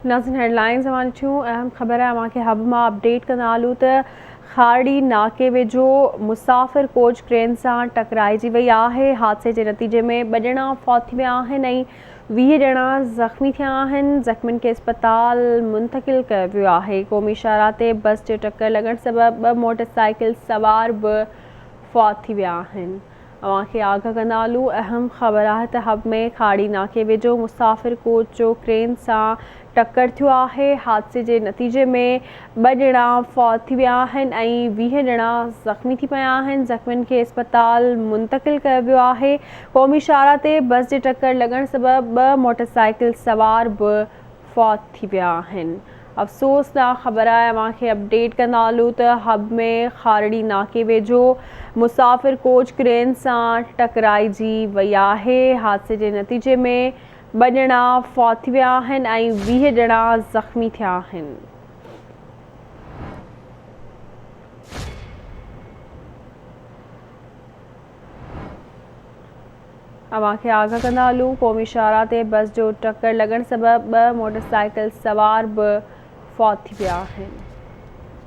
नाज़रीन हेडलाइंस हमारी छूं अहम ख़बर है अवां खे हब मां अपडेट कंदालूं त खाड़ी नाके वेझो मुसाफ़िर कोच क्रेन सां टकराइजी वई आहे। हादसे जे नतीजे में 2 ॼणा फौत थी विया आहिनि ऐं 20 ॼणा ज़ख़्मी थिया आहिनि। ज़ख़्मियुनि खे अस्पताल मुंतक़िल कयो वियो आहे। क़ौमी शाहराह ते बस जे टक्कर लॻण सबबि 2 मोटरसाइकिल सवार बि फौत थी विया आहिनि। अवां खे आगाह कंदालूं अहम ख़बर आहे त हब में खाड़ी नाके वेझो मुसाफ़िर कोच जो क्रेन सां टक्कर थियो आहे। हादसे जे नतीजे में 2 ॼणा फौत थी विया आहिनि ऐं 20 ॼणा ज़ख़्मी थी पिया आहिनि। ज़ख़्मियुनि खे अस्पताल मुंतक़िल कयो वियो आहे। क़ौमी शाहराह ते बस जे टक्कर लॻण सबबि 2 मोटरसाइकिल सवार बि फौत थी विया आहिनि। अफ़सोसनाक ख़बर आहे अवां खे अपडेट कंदालूं त हब में खाड़ी नाके वेझो मुसाफ़िर कोच क्रेन सां टकराइजी वई आहे। हादसे जे नतीजे में 2 ॼणा फौत थी विया आहिनि ऐं 20 ॼणा ज़ख़्मी थिया आहिनि। अवां खे आगाह कंदालूं क़ौमी शाहराह ते बस जो टक्कर लॻण सबबि 2 मोटरसाइकिल सवार बि फौत थी विया आहिनि।